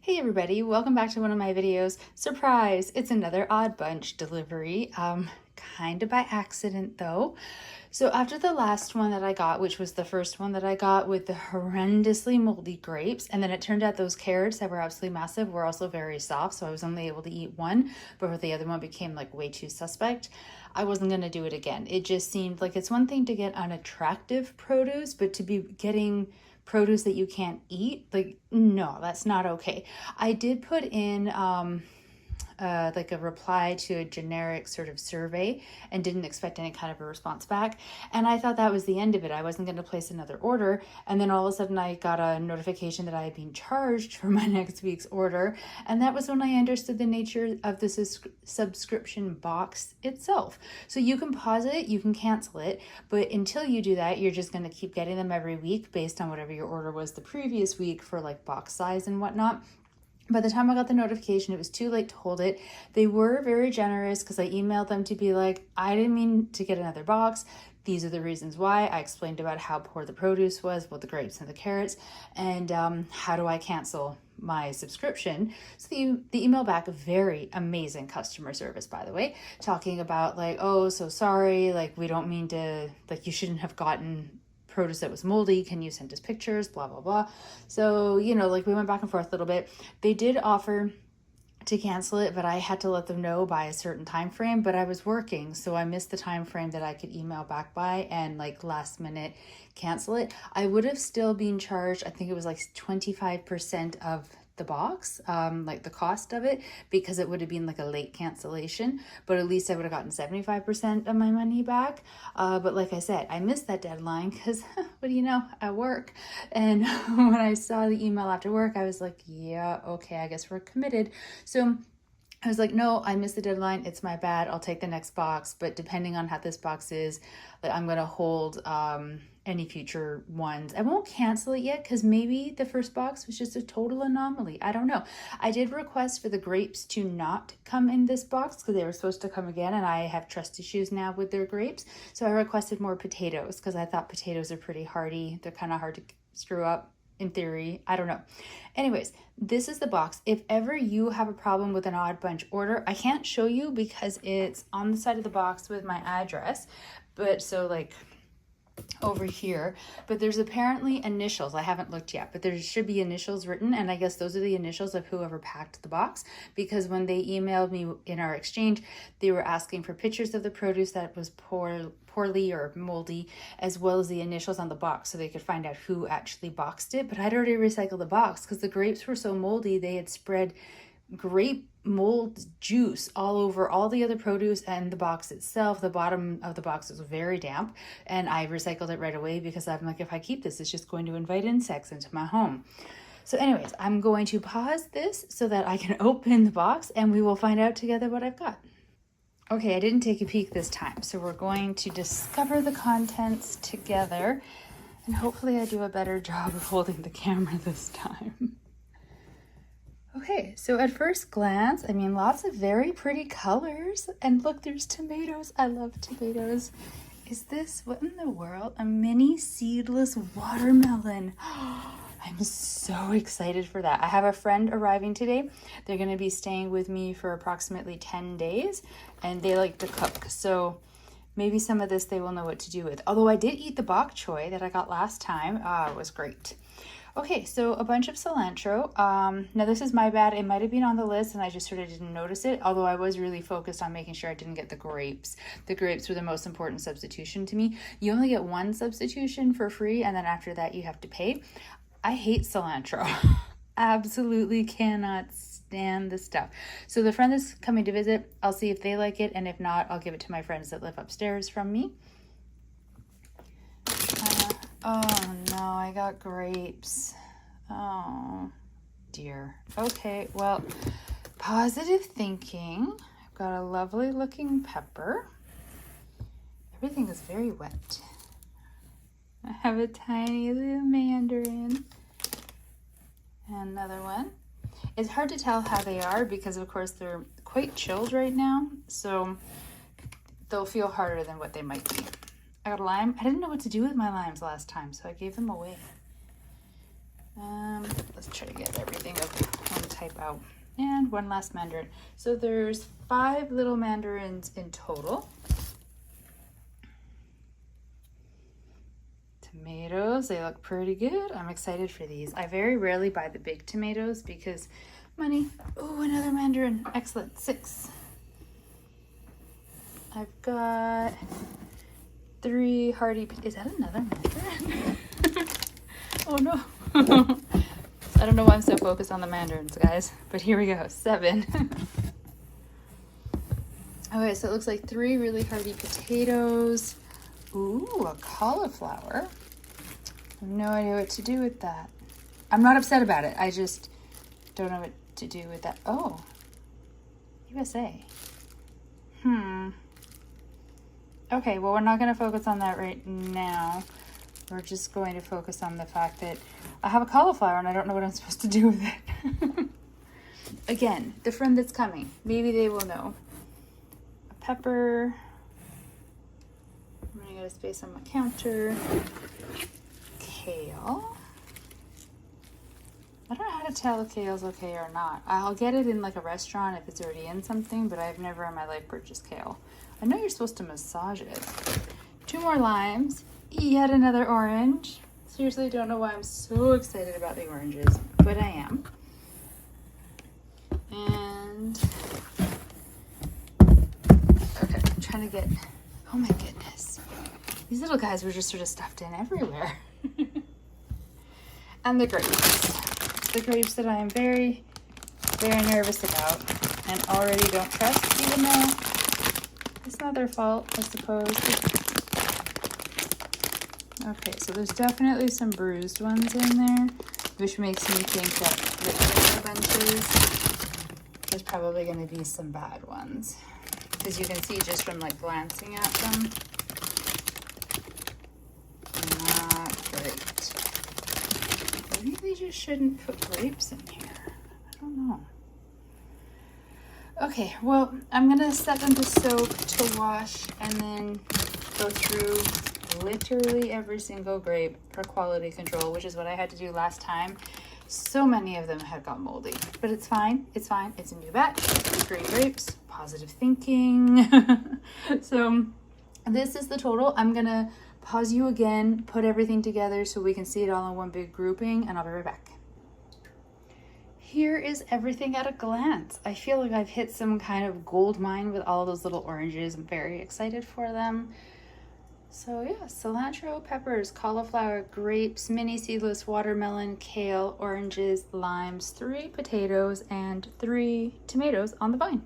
Hey everybody, welcome back to one of my videos. Surprise, it's another Odd Bunch delivery, kind of by accident though. So after the last one that I got, which was the first one that I got with the horrendously moldy grapes, and then it turned out those carrots that were absolutely massive were also very soft, so I was only able to eat one, but the other one became like way too suspect. I wasn't going to do it again. It just seemed like it's one thing to get unattractive produce, but to be getting produce that you can't eat, like, no, that's not okay. I did put in like a reply to a generic sort of survey and didn't expect any kind of a response back. And I thought that was the end of it. I wasn't going to place another order. And then all of a sudden I got a notification that I had been charged for my next week's order. And that was when I understood the nature of the subscription box itself. So you can pause it, you can cancel it, but until you do that, you're just going to keep getting them every week based on whatever your order was the previous week for like box size and whatnot. By the time I got the notification, it was too late to hold it. They were very generous because I emailed them to be like, I didn't mean to get another box. These are the reasons why. I explained about how poor the produce was, both the grapes and the carrots, and how do I cancel my subscription. So the email back, very amazing customer service, by the way, talking about like, oh, so sorry, like we don't mean to, like you shouldn't have gotten produce that was moldy. Can you send us pictures? Blah, blah, blah. So, you know, like we went back and forth a little bit. They did offer to cancel it, but I had to let them know by a certain time frame, but I was working, so I missed the time frame that I could email back by and like last minute cancel it. I would have still been charged, I think it was like 25% of the box, like the cost of it, because it would have been like a late cancellation, but at least I would have gotten 75% of my money back. But like I said, I missed that deadline because what do you know, at work. And when I saw the email after work, I was like, yeah, okay, I guess we're committed. So I was like, no, I missed the deadline. It's my bad. I'll take the next box. But depending on how this box is, like, I'm going to hold any future ones. I won't cancel it yet because maybe the first box was just a total anomaly. I don't know. I did request for the grapes to not come in this box because they were supposed to come again. And I have trust issues now with their grapes. So I requested more potatoes because I thought potatoes are pretty hardy. They're kind of hard to screw up. In theory, I don't know. Anyways, this is the box. If ever you have a problem with an Odd Bunch order, I can't show you because it's on the side of the box with my address. But so like over here, but there's apparently initials. I haven't looked yet, but there should be initials written, and I guess those are the initials of whoever packed the box, because when they emailed me in our exchange, they were asking for pictures of the produce that was poorly or moldy, as well as the initials on the box so they could find out who actually boxed it. But I'd already recycled the box because the grapes were so moldy, they had spread grape mold juice all over all the other produce and the box itself. The bottom of the box was very damp, and I recycled it right away because I'm like, if I keep this, it's just going to invite insects into my home. So anyways, I'm going to pause this so that I can open the box and we will find out together what I've got. Okay, I didn't take a peek this time, so we're going to discover the contents together, and hopefully I do a better job of holding the camera this time. Okay, so at first glance, I mean, lots of very pretty colors. And look, there's tomatoes. I love tomatoes. Is this, what in the world? A mini seedless watermelon. I'm so excited for that. I have a friend arriving today. They're going to be staying with me for approximately 10 days, and they like to cook. So maybe some of this they will know what to do with. Although I did eat the bok choy that I got last time. It was great. Okay, so a bunch of cilantro. Now this is my bad. It might have been on the list and I just sort of didn't notice it, although I was really focused on making sure I didn't get the grapes. The grapes were the most important substitution to me. You only get one substitution for free, and then after that you have to pay. I hate cilantro. Absolutely cannot stand the stuff. So the friend that's coming to visit, I'll see if they like it, and if not, I'll give it to my friends that live upstairs from me. Oh no, I got grapes. Oh dear. Okay, well, positive thinking. I've got a lovely looking pepper. Everything is very wet. I have a tiny little mandarin. And another one. It's hard to tell how they are because of course they're quite chilled right now, so they'll feel harder than what they might be. I got a lime. I didn't know what to do with my limes last time, so I gave them away. Let's try to get everything of one type out. And one last mandarin. So there's 5 little mandarins in total. Tomatoes, they look pretty good. I'm excited for these. I very rarely buy the big tomatoes because money. Oh, another mandarin. Excellent. 6. I've got 3 hardy. Is that another mandarin? Oh no. I don't know why I'm so focused on the mandarins, guys, but here we go. 7. Okay, so it looks like 3 really hardy potatoes. Ooh, a cauliflower. I have no idea what to do with that. I'm not upset about it. I just don't know what to do with that. Oh, USA. Okay, well, we're not going to focus on that right now. We're just going to focus on the fact that I have a cauliflower and I don't know what I'm supposed to do with it. Again, the friend that's coming, maybe they will know. A pepper. I'm gonna get a space on my counter. Kale. I don't know how to tell if kale's okay or not. I'll get it in like a restaurant if it's already in something, but I've never in my life purchased kale. I know you're supposed to massage it. 2 more limes. Yet another orange. Seriously, don't know why I'm so excited about the oranges, but I am. And okay, I'm trying to get, oh my goodness. These little guys were just sort of stuffed in everywhere. And the grapes. The grapes that I am very, very nervous about and already don't trust, even though it's not their fault, I suppose. Okay, so there's definitely some bruised ones in there, which makes me think that the other bunches, there's probably going to be some bad ones. Because you can see just from like glancing at them, not great. Maybe they just shouldn't put grapes in here. I don't know. Okay, well, I'm going to set them to soak, to wash, and then go through literally every single grape for quality control, which is what I had to do last time. So many of them had got moldy, but it's fine. It's fine. It's a new batch. Great grapes, positive thinking. So this is the total. I'm going to pause you again, put everything together so we can see it all in one big grouping, and I'll be right back. Here is everything at a glance. I feel like I've hit some kind of gold mine with all those little oranges. I'm very excited for them. So yeah, cilantro, peppers, cauliflower, grapes, mini seedless watermelon, kale, oranges, limes, 3 potatoes, and 3 tomatoes on the vine.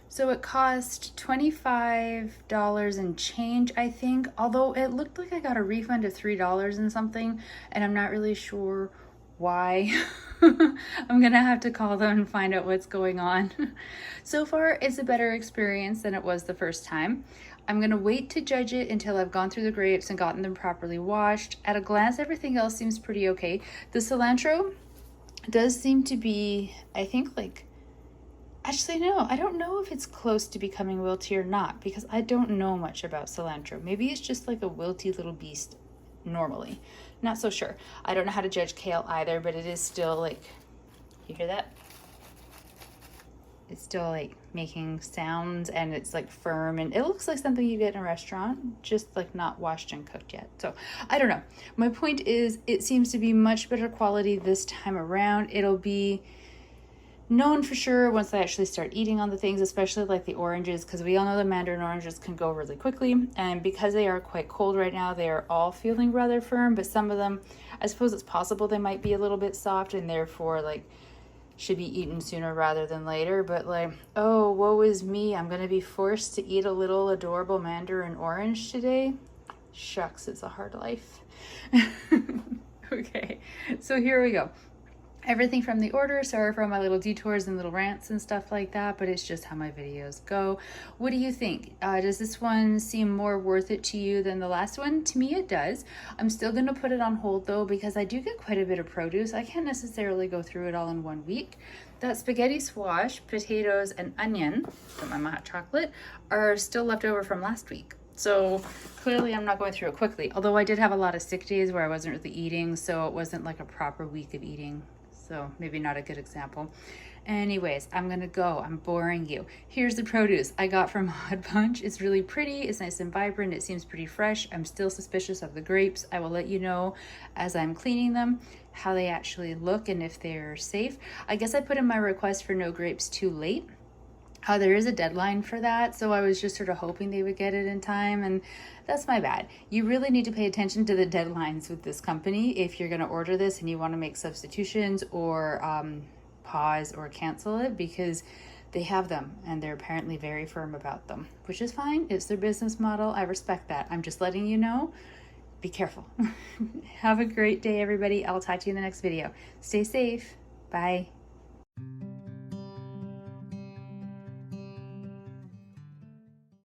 So it cost $25 and change, I think, although it looked like I got a refund of $3 and something, and I'm not really sure why. I'm gonna have to call them and find out what's going on. So far, it's a better experience than it was the first time. I'm gonna wait to judge it until I've gone through the grapes and gotten them properly washed. At a glance, everything else seems pretty okay. The cilantro does seem to be, I think, like, actually, no, I don't know if it's close to becoming wilty or not because I don't know much about cilantro. Maybe it's just like a wilty little beast normally. Not so sure. I don't know how to judge kale either, but it is still like, you hear that? It's still like making sounds and it's like firm and it looks like something you get in a restaurant, just like not washed and cooked yet. So I don't know. My point is it seems to be much better quality this time around. It'll be known for sure once I actually start eating on the things, especially like the oranges, because we all know the mandarin oranges can go really quickly. And because they are quite cold right now, they are all feeling rather firm, but some of them, I suppose it's possible they might be a little bit soft and therefore like should be eaten sooner rather than later. But like, oh, woe is me. I'm going to be forced to eat a little adorable mandarin orange today. Shucks, it's a hard life. Okay, so here we go. Everything from the order. Sorry for all my little detours and little rants and stuff like that, but it's just how my videos go. What do you think? Does this one seem more worth it to you than the last one? To me, it does. I'm still going to put it on hold though, because I do get quite a bit of produce. I can't necessarily go through it all in 1 week. That spaghetti squash, potatoes, and onion from my hot chocolate are still left over from last week. So clearly I'm not going through it quickly, although I did have a lot of sick days where I wasn't really eating, so it wasn't like a proper week of eating. So maybe not a good example. Anyways, I'm gonna go. I'm boring you. Here's the produce I got from Odd Bunch. It's really pretty. It's nice and vibrant. It seems pretty fresh. I'm still suspicious of the grapes. I will let you know as I'm cleaning them how they actually look and if they're safe. I guess I put in my request for no grapes too late. There is a deadline for that, so I was just sort of hoping they would get it in time, and that's my bad. You really need to pay attention to the deadlines with this company if you're going to order this and you want to make substitutions or pause or cancel it, because they have them and they're apparently very firm about them, which is fine. It's their business model. I respect that. I'm just letting you know. Be careful. Have a great day, everybody. I'll talk to you in the next video. Stay safe. Bye.